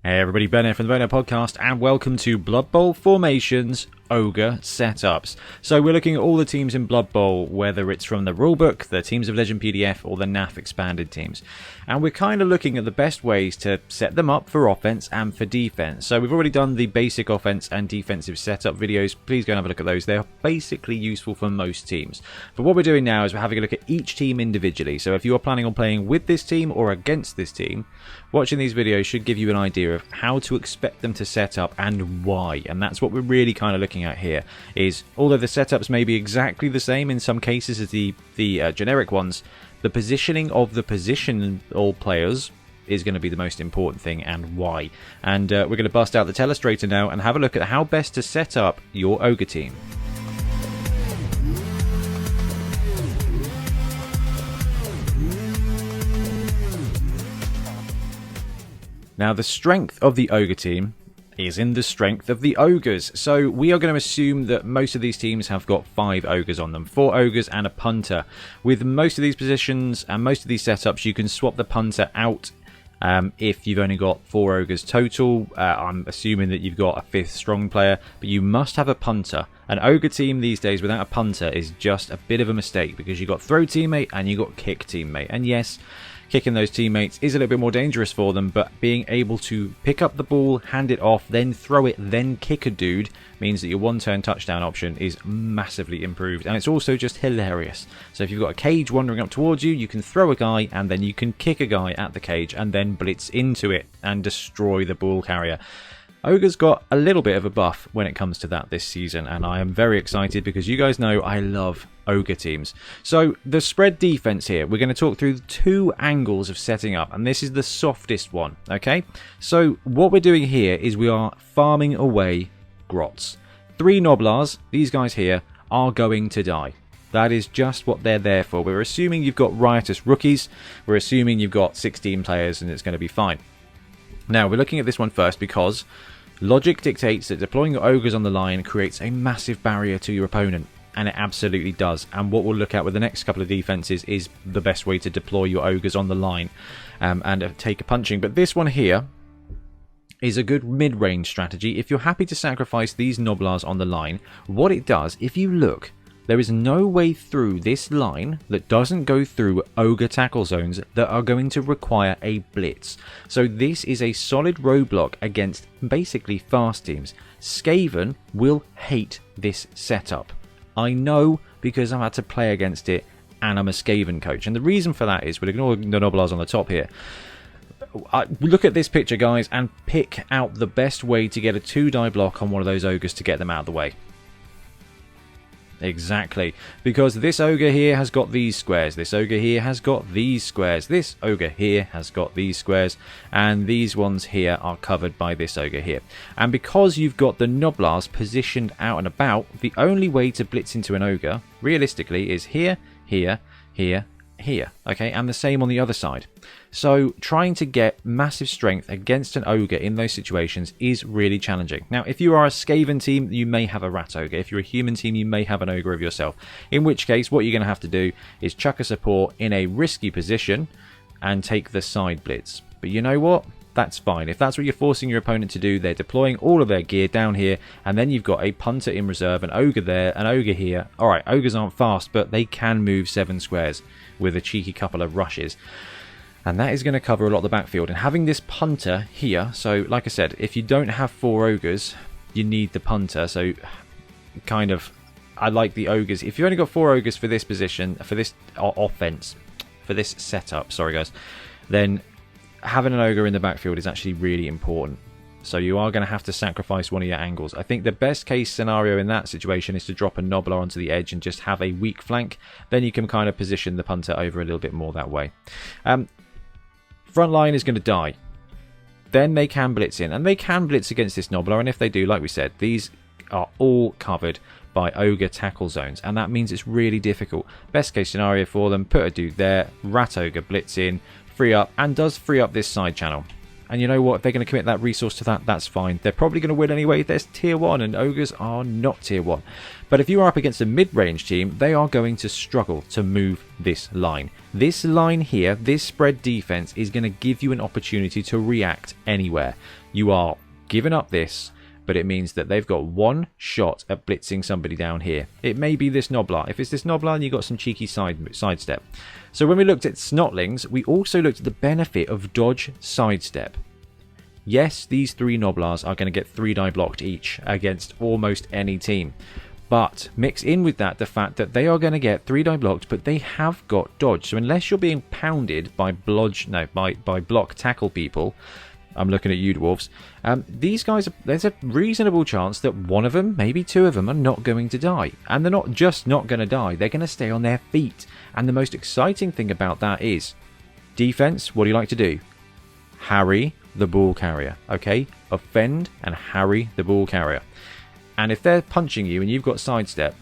Hey everybody, Bonehead from the Bonehead podcast, and welcome to Blood Bowl Formations Ogre Setups. So we're looking at all the teams in Blood Bowl, whether it's from the rulebook, the Teams of Legend PDF, or the NAF expanded teams. And we're kind of looking at the best ways to set them up for offense and for defense. So we've already done the basic offense and defensive setup videos. Please go and have a look at those. They're basically useful for most teams. But what we're doing now is we're having a look at each team individually. So if you are planning on playing with this team or against this team, watching these videos should give you an idea of how to expect them to set up and why. And that's what we're really kind of looking at here, is although the setups may be exactly the same in some cases as the generic ones, the positioning of the positional players is going to be the most important thing, and why. And we're going to bust out the Telestrator now and have a look at how best to set up your Ogre team. Now, the strength of the Ogre team is in the strength of the Ogres. So we are going to assume that most of these teams have got 5 Ogres on them. 4 Ogres and a Punter. With most of these positions and most of these setups, you can swap the Punter out if you've only got 4 Ogres total. I'm assuming that you've got a 5th strong player, but you must have a Punter. An Ogre team these days without a Punter is just a bit of a mistake, because you've got throw teammate and you've got kick teammate. And yes, kicking those teammates is a little bit more dangerous for them, but being able to pick up the ball, hand it off, then throw it, then kick a dude means that your one-turn touchdown option is massively improved, and it's also just hilarious. So if you've got a cage wandering up towards you, you can throw a guy, and then you can kick a guy at the cage, and then blitz into it and destroy the ball carrier. Ogre's got a little bit of a buff when it comes to that this season, and I am very excited because you guys know I love Ogre teams. So the spread defense here, we're going to talk through 2 angles of setting up, and this is the softest one, okay? So what we're doing here is we are farming away grots. 3 Noblars, these guys here, are going to die. That is just what they're there for. We're assuming you've got riotous rookies, we're assuming you've got 16 players, and it's going to be fine. Now, we're looking at this one first because logic dictates that deploying your Ogres on the line creates a massive barrier to your opponent, and it absolutely does. And what we'll look at with the next couple of defenses is the best way to deploy your Ogres on the line and take a punching. But this one here is a good mid-range strategy. If you're happy to sacrifice these Noblars on the line, what it does, if you look, there is no way through this line that doesn't go through Ogre tackle zones that are going to require a blitz. So this is a solid roadblock against basically fast teams. Skaven will hate this setup. I know, because I've had to play against it and I'm a Skaven coach. And the reason for that is, we'll ignore the Noblars on the top here. Look at this picture, guys, and pick out the best way to get a 2-die block on one of those Ogres to get them out of the way. Exactly, because this Ogre here has got these squares, this Ogre here has got these squares, this Ogre here has got these squares, and these ones here are covered by this Ogre here. And because you've got the Noblars positioned out and about, the only way to blitz into an Ogre, realistically, is here, here, here, here, okay, and the same on the other side. So trying to get massive strength against an Ogre in those situations is really challenging. Now, if you are a Skaven team, you may have a Rat Ogre. If you're a human team, you may have an Ogre of yourself, in which case what you're going to have to do is chuck a support in a risky position and take the side blitz. But you know what? That's fine. If that's what you're forcing your opponent to do, they're deploying all of their gear down here, and then you've got a Punter in reserve, an Ogre there, an Ogre here. Alright, Ogres aren't fast, but they can move 7 squares with a cheeky couple of rushes. And that is going to cover a lot of the backfield. And having this Punter here, so like I said, if you don't have 4 Ogres, you need the Punter. So kind of, I like the Ogres. If you've only got 4 Ogres for this position, for this offense, for this setup, sorry guys, then having an Ogre in the backfield is actually really important. So you are going to have to sacrifice one of your angles. I think the best case scenario in that situation is to drop a Nobbler onto the edge and just have a weak flank. Then you can kind of position the Punter over a little bit more that way. Front line is going to die. Then they can blitz in, and they can blitz against this Nobbler, and if they do, like we said, these are all covered by Ogre tackle zones, and that means it's really difficult. Best case scenario for them, put a dude there, Rat Ogre blitz in, free up, and does free up this side channel. And you know what? If they're going to commit that resource to that, that's fine. They're probably going to win anyway. There's tier 1, and ogres are not tier 1. But if you are up against a mid-range team, they are going to struggle to move this line. This line here, this spread defense, is going to give you an opportunity to react anywhere. You are giving up this, but it means that they've got one shot at blitzing somebody down here. It may be this Noblar. If it's this Noblar, you've got some cheeky sidestep. So when we looked at Snotlings, we also looked at the benefit of dodge sidestep. Yes, these 3 Noblars are going to get 3 die blocked each against almost any team. But mix in with that the fact that they are going to get 3 die blocked, but they have got dodge. So unless you're being pounded by block tackle people, I'm looking at you dwarves, these guys, there's a reasonable chance that one of them, maybe 2 of them, are not going to die. And they're not just not going to die, they're going to stay on their feet. And the most exciting thing about that is, defense, what do you like to do? Harry the ball carrier, okay? Offend and harry the ball carrier. And if they're punching you and you've got sidestep,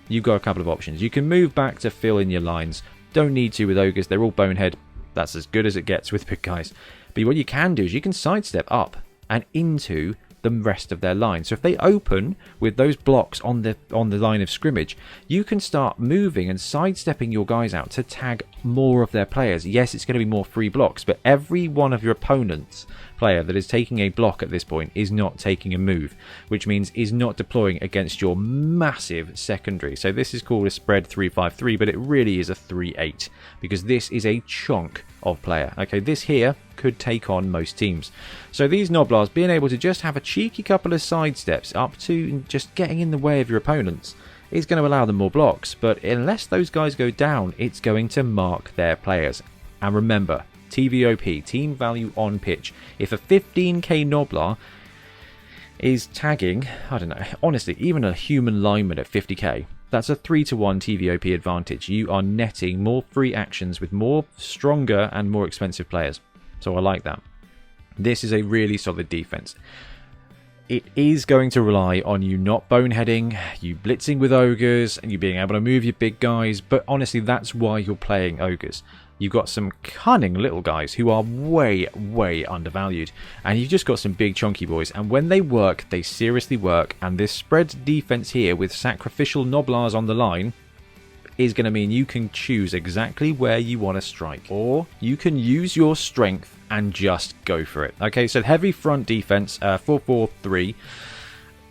you've got a couple of options. You can move back to fill in your lines. Don't need to with ogres, they're all bonehead. That's as good as it gets with big guys. But what you can do is you can sidestep up and into the rest of their line. So if they open with those blocks on the line of scrimmage, you can start moving and sidestepping your guys out to tag more of their players. Yes, it's going to be more free blocks, but every one of your opponent's player that is taking a block at this point is not taking a move, which means is not deploying against your massive secondary. So this is called a spread 3-5-3, but it really is a 3-8 because this is a chunk of player. Okay, this here could take on most teams. So these Noblars being able to just have a cheeky couple of side steps up to just getting in the way of your opponents is going to allow them more blocks, but unless those guys go down, it's going to mark their players. And remember, TVOP, team value on pitch. If a 15k Noblar is tagging, I don't know, honestly, even a human lineman at 50k, that's a 3-to-1 TVOP advantage. You are netting more free actions with more stronger and more expensive players. So I like that. This is a really solid defense. It is going to rely on you not boneheading, you blitzing with ogres, and you being able to move your big guys. But honestly, that's why you're playing ogres. You've got some cunning little guys who are way, way undervalued. And you've just got some big chunky boys. And when they work, they seriously work. And this spread defense here with sacrificial Noblars on the line is going to mean you can choose exactly where you want to strike. Or you can use your strength and just go for it. Okay, so heavy front defense, 4-4-3.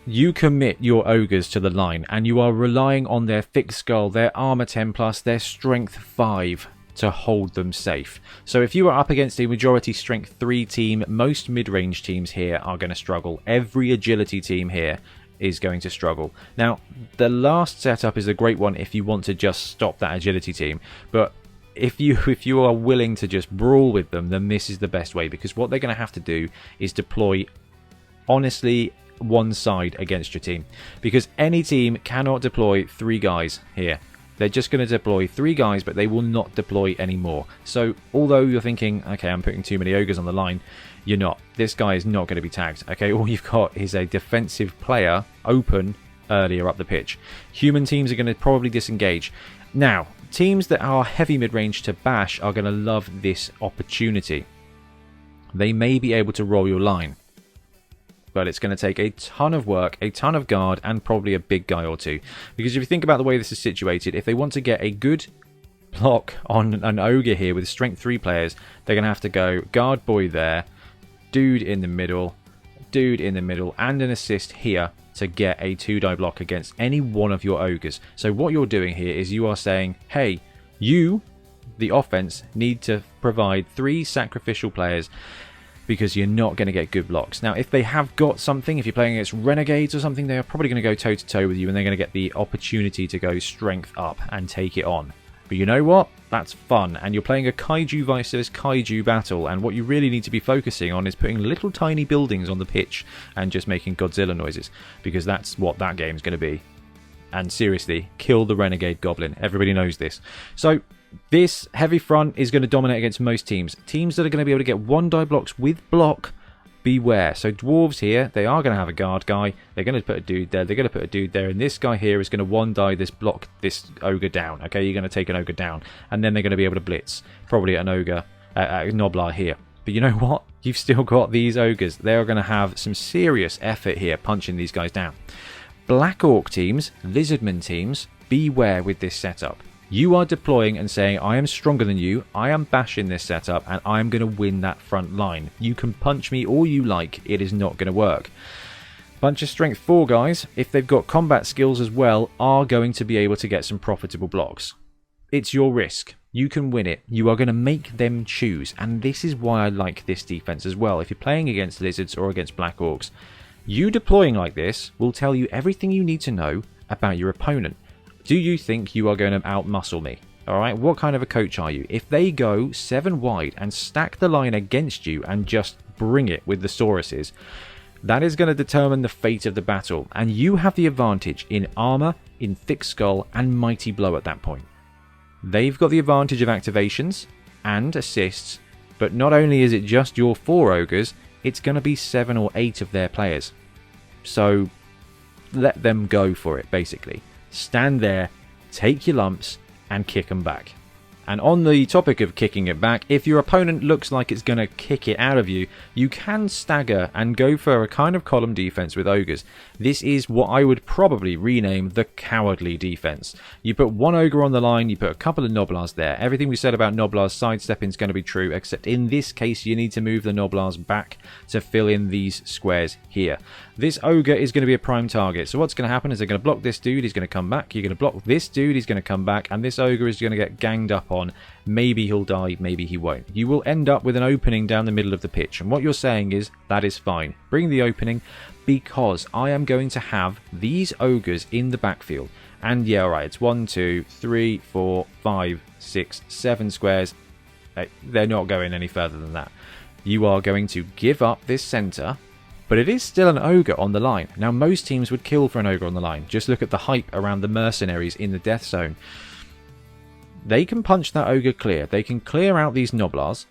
You commit your ogres to the line. And you are relying on their thick skull, their armor 10+, their strength 5 to hold them safe. So if you are up against a majority strength 3 team, most mid-range teams here are going to struggle. Every agility team here is going to struggle. Now, the last setup is a great one if you want to just stop that agility team, but if you are willing to just brawl with them, then this is the best way, because what they're going to have to do is deploy, honestly, one side against your team, because any team cannot deploy 3 guys here. They're just going to deploy 3 guys, but they will not deploy any more. So, although you're thinking, okay, I'm putting too many ogres on the line, you're not. This guy is not going to be tagged. Okay, all you've got is a defensive player open earlier up the pitch. Human teams are going to probably disengage. Now, teams that are heavy mid-range to bash are going to love this opportunity. They may be able to roll your line, but it's going to take a ton of work, a ton of guard, and probably a big guy or 2. Because if you think about the way this is situated, if they want to get a good block on an ogre here with strength 3 players, they're going to have to go guard boy there, dude in the middle, and an assist here to get a 2-die block against any one of your ogres. So what you're doing here is you are saying, hey, you, the offense, need to provide 3 sacrificial players, because you're not going to get good blocks. Now, if they have got something, if you're playing against renegades or something, they are probably going to go toe-to-toe with you, and they're going to get the opportunity to go strength up and take it on. But you know what? That's fun, and you're playing a kaiju versus kaiju battle, and what you really need to be focusing on is putting little tiny buildings on the pitch and just making Godzilla noises, because that's what that game's going to be. And seriously, kill the renegade goblin. Everybody knows this. So this heavy front is going to dominate against most teams. Teams that are going to be able to get 1-die blocks with block, beware. So dwarves here, they are going to have a guard guy. They're going to put a dude there. They're going to put a dude there. And this guy here is going to 1-die this block, this ogre down. Okay, you're going to take an ogre down. And then they're going to be able to blitz. Probably an ogre, a Noblar here. But you know what? You've still got these ogres. They're going to have some serious effort here punching these guys down. Black Orc teams, Lizardman teams, beware with this setup. You are deploying and saying, I am stronger than you, I am bashing this setup, and I am going to win that front line. You can punch me all you like, it is not going to work. Bunch of strength 4 guys, if they've got combat skills as well, are going to be able to get some profitable blocks. It's your risk. You can win it. You are going to make them choose, and this is why I like this defense as well. If you're playing against Lizards or against Black Orcs, you deploying like this will tell you everything you need to know about your opponent. Do you think you are going to outmuscle me? Alright, what kind of a coach are you? If they go 7 wide and stack the line against you and just bring it with the Sauruses, that is going to determine the fate of the battle, and you have the advantage in armor, in thick skull, and mighty blow at that point. They've got the advantage of activations and assists, but not only is it just your 4 ogres, it's going to be 7 or 8 of their players. So let them go for it, basically. Stand there, take your lumps, and kick them back. And on the topic of kicking it back, if your opponent looks like it's going to kick it out of you, you can stagger and go for a kind of column defense with ogres. This is what I would probably rename the cowardly defense. You put 1 ogre on the line, you put a couple of Noblars there. Everything we said about Noblars sidestepping is going to be true, except in this case you need to move the Noblars back to fill in these squares here. This ogre is going to be a prime target, so what's going to happen is they're going to block this dude, he's going to come back, you're going to block this dude, he's going to come back, and this ogre is going to get ganged up on. Maybe he'll die, maybe he won't. You will end up with an opening down the middle of the pitch, and what you're saying is, that is fine. Bring the opening, because I am going to have these ogres in the backfield. And yeah, alright, it's 1, 2, 3, 4, 5, 6, 7 squares. They're not going any further than that. You are going to give up this centre, but it is still an ogre on the line. Now, most teams would kill for an ogre on the line. Just look at the hype around the mercenaries in the death zone. They can punch that ogre clear. They can clear out these Noblars,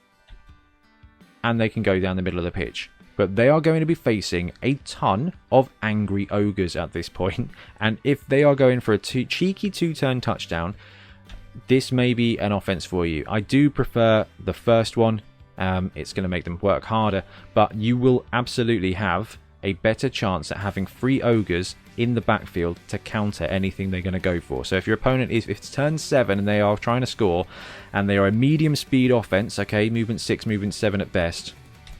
and they can go down the middle of the pitch. But they are going to be facing a ton of angry ogres at this point, and if they are going for a cheeky 2-turn touchdown, this may be an offense for you. I do prefer the first one. It's going to make them work harder, but you will absolutely have a better chance at having 3 ogres in the backfield to counter anything they're going to go for. So if your opponent is, if it's turn 7 and they are trying to score, and they are a medium speed offense, okay, movement 6, movement 7 at best,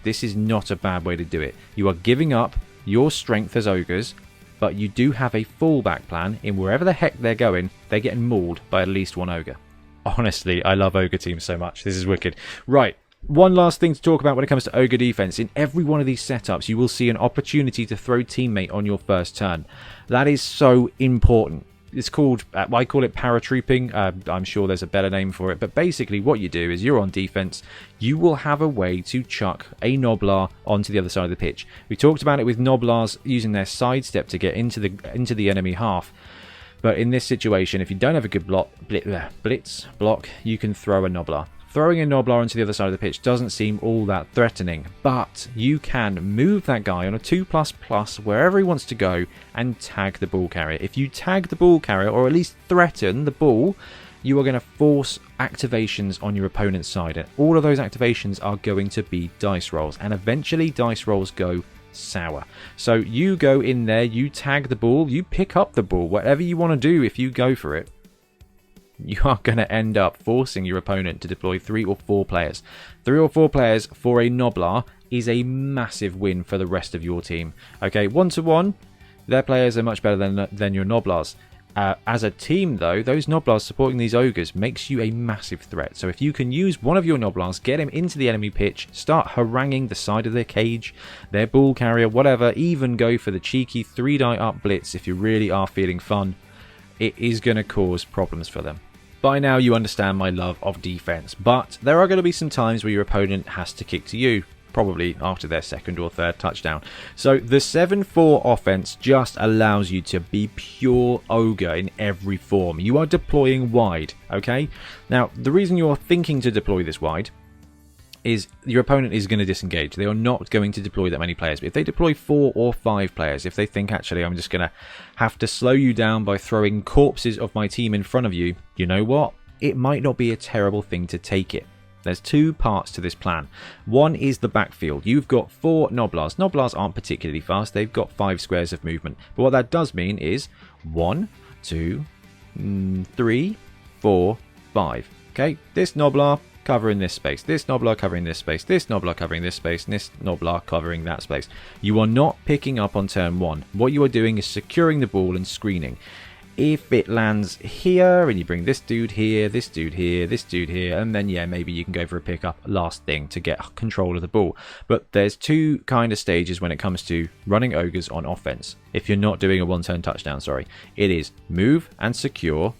this is not a bad way to do it. You are giving up your strength as ogres, but you do have a fallback plan in wherever the heck they're going, they're getting mauled by at least 1 ogre. Honestly, I love ogre teams so much. This is wicked. Right. One last thing to talk about when it comes to ogre defense. In every one of these setups, you will see an opportunity to throw teammate on your first turn. That is so important. It's called, I call it paratrooping. I'm sure there's a better name for it. But basically what you do is you're on defense. You will have a way to chuck a Noblar onto the other side of the pitch. We talked about it with Noblars using their sidestep to get into the enemy half. But in this situation, if you don't have a good blitz block, you can throw a Noblar. Throwing a Noblar onto the other side of the pitch doesn't seem all that threatening, but you can move that guy on a 2++ wherever he wants to go and tag the ball carrier. If you tag the ball carrier, or at least threaten the ball, you are going to force activations on your opponent's side, and all of those activations are going to be dice rolls, and eventually dice rolls go sour. So you go in there, you tag the ball, you pick up the ball, whatever you want to do. If you go for it, you are going to end up forcing your opponent to deploy 3 or 4 players. 3 or 4 players for a Noblar is a massive win for the rest of your team. Okay, 1-to-1, their players are much better than your Noblars. As a team, though, those Noblars supporting these ogres makes you a massive threat. So if you can use one of your Noblars, get him into the enemy pitch, start haranguing the side of their cage, their ball carrier, whatever, even go for the cheeky 3-die up blitz if you really are feeling fun, it is going to cause problems for them. By now you understand my love of defense, but there are going to be some times where your opponent has to kick to you, probably after their 2nd or 3rd touchdown. So the 7-4 offense just allows you to be pure ogre in every form. You are deploying wide, okay? Now, the reason you're thinking to deploy this wide is your opponent is going to disengage. They are not going to deploy that many players. But if they deploy 4 or 5 players, if they think, actually, I'm just going to have to slow you down by throwing corpses of my team in front of you, you know what? It might not be a terrible thing to take it. There's two parts to this plan. One is the backfield. You've got 4 Gnoblars. Gnoblars aren't particularly fast. They've got 5 squares of movement. But what that does mean is 1, 2, 3, 4, 5. Okay, this Gnoblar covering this space, this Gnoblar covering this space, this Gnoblar covering this space, and this Gnoblar covering that space. You are not picking up on turn 1. What you are doing is securing the ball and screening. If it lands here and you bring this dude here, this dude here, this dude here, and then yeah, maybe you can go for a pickup last thing to get control of the ball. But there's two kind of stages when it comes to running ogres on offense. If you're not doing a one-turn touchdown, sorry. It is move and secure.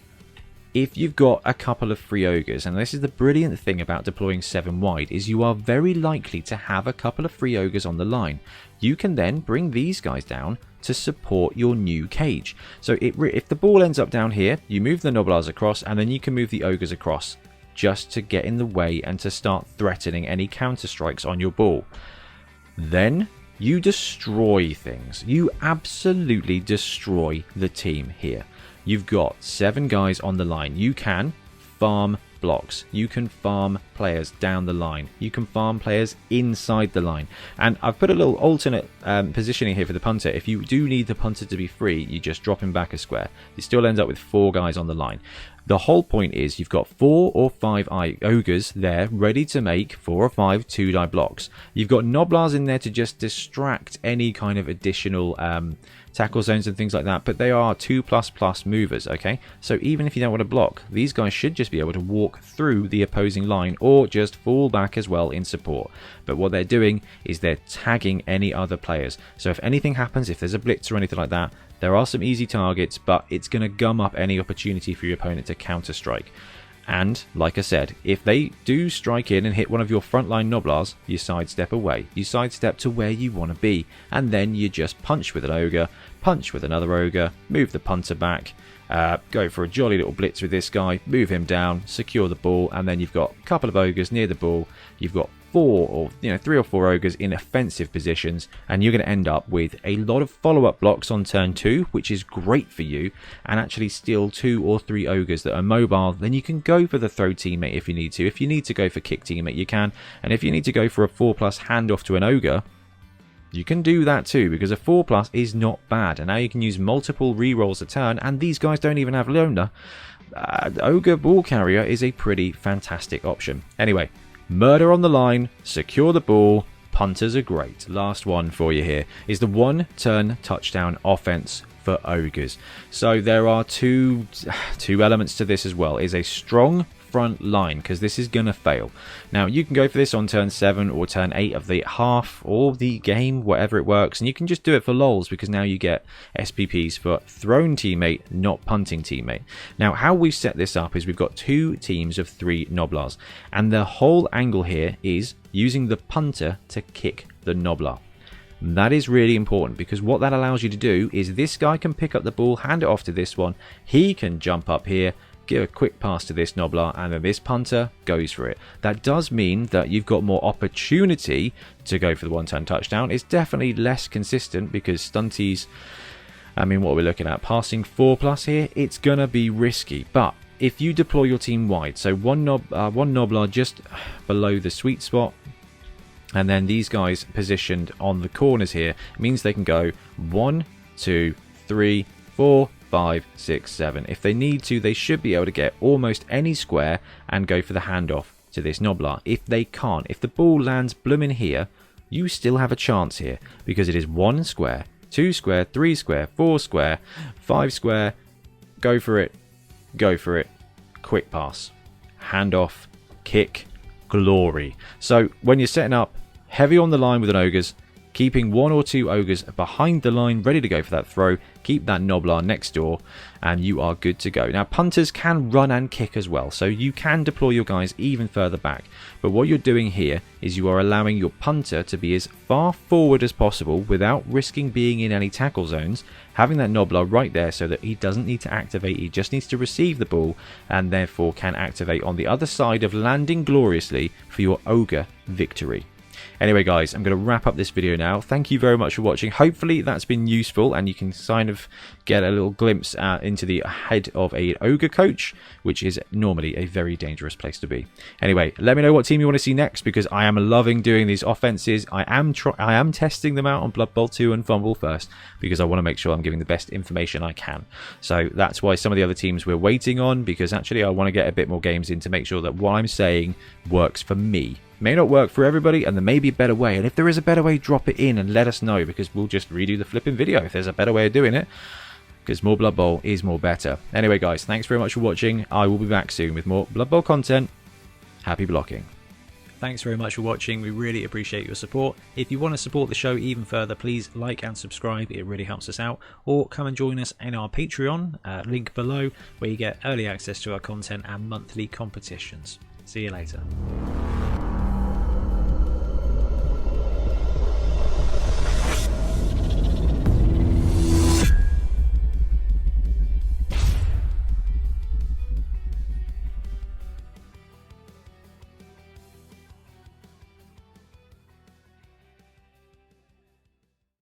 If you've got a couple of free ogres, and this is the brilliant thing about deploying 7 wide, is you are very likely to have a couple of free ogres on the line. You can then bring these guys down to support your new cage. So if the ball ends up down here, you move the Gnoblars across, and then you can move the ogres across just to get in the way and to start threatening any counter strikes on your ball. Then you destroy things. You absolutely destroy the team here. You've got 7 guys on the line. You can farm blocks. You can farm players down the line. You can farm players inside the line. And I've put a little alternate positioning here for the punter. If you do need the punter to be free, you just drop him back a square. You still end up with 4 guys on the line. The whole point is you've got 4 or 5 ogres there ready to make 4 or 5 2-die blocks. You've got Gnoblars in there to just distract any kind of additional tackle zones and things like that, but they are 2++ movers, okay? So even if you don't want to block, these guys should just be able to walk through the opposing line or just fall back as well in support. But what they're doing is they're tagging any other players. So if anything happens, if there's a blitz or anything like that, there are some easy targets, but it's going to gum up any opportunity for your opponent to counter strike. And, like I said, if they do strike in and hit one of your frontline Gnoblars, you sidestep away. You sidestep to where you want to be. And then you just punch with an ogre, punch with another ogre, move the punter back, go for a jolly little blitz with this guy, move him down, secure the ball, and then you've got a couple of ogres near the ball. You've got 3 or 4 ogres in offensive positions, and you're going to end up with a lot of follow-up blocks on turn 2, which is great for you, and actually steal 2 or 3 ogres that are mobile. Then you can go for the throw teammate if you need to. If you need to go for kick teammate, you can, and if you need to go for a 4+ handoff to an ogre, you can do that too, because a 4+ is not bad, and now you can use multiple rerolls a turn, and these guys don't even have loner. Ogre ball carrier is a pretty fantastic option. Anyway, murder on the line, secure the ball, punters are great. Last one for you here is the 1-turn touchdown offense for ogres. So there are two elements to this as well. Is a strong front line, because this is gonna fail. Now you can go for this on turn 7 or turn 8 of the half or the game, whatever it works, and you can just do it for lols, because now you get SPPs for thrown teammate, not punting teammate. Now how we set this up is we've got 2 teams of 3 Gnoblars, and the whole angle here is using the punter to kick the Gnoblar. That is really important, because what that allows you to do is this guy can pick up the ball, hand it off to this one, he can jump up here, give a quick pass to this Gnoblar, and then this punter goes for it. That does mean that you've got more opportunity to go for the 1-turn touchdown. It's definitely less consistent, because stunties, I mean, what are we looking at? Passing 4+ here, it's gonna be risky. But if you deploy your team wide, so one Gnoblar just below the sweet spot, and then these guys positioned on the corners here, it means they can go 1, 2, 3, 4, 5, 6, 7. If they need to, they should be able to get almost any square and go for the handoff to this Gnoblar. If they can't, if the ball lands blooming here, you still have a chance here, because it is 1 square, 2 square, 3 square, 4 square, 5 square, go for it, quick pass, handoff, kick, glory. So when you're setting up heavy on the line with an ogres, keeping 1 or 2 ogres behind the line ready to go for that throw, keep that Gnoblar next door, and you are good to go. Now punters can run and kick as well, so you can deploy your guys even further back, but what you're doing here is you are allowing your punter to be as far forward as possible without risking being in any tackle zones, having that Gnoblar right there so that he doesn't need to activate, he just needs to receive the ball, and therefore can activate on the other side of landing gloriously for your ogre victory. Anyway guys, I'm going to wrap up this video now. Thank you very much for watching. Hopefully that's been useful and you can kind of get a little glimpse into the head of an ogre coach, which is normally a very dangerous place to be. Anyway, let me know what team you want to see next, because I am loving doing these offenses. I am testing them out on Blood Bowl 2 and Fumble first, because I want to make sure I'm giving the best information I can. So that's why some of the other teams we're waiting on, because actually I want to get a bit more games in to make sure that what I'm saying works for me. May not work for everybody, and there may be a better way, and if there is a better way, drop it in and let us know, because we'll just redo the flipping video if there's a better way of doing it, because more Blood Bowl is more better. Anyway guys, thanks very much for watching. I will be back soon with more Blood Bowl content. Happy blocking. Thanks very much for watching. We really appreciate your support. If you want to support the show even further, please like and subscribe. It really helps us out. Or come and join us in our Patreon, link below, where you get early access to our content and monthly competitions. See you later.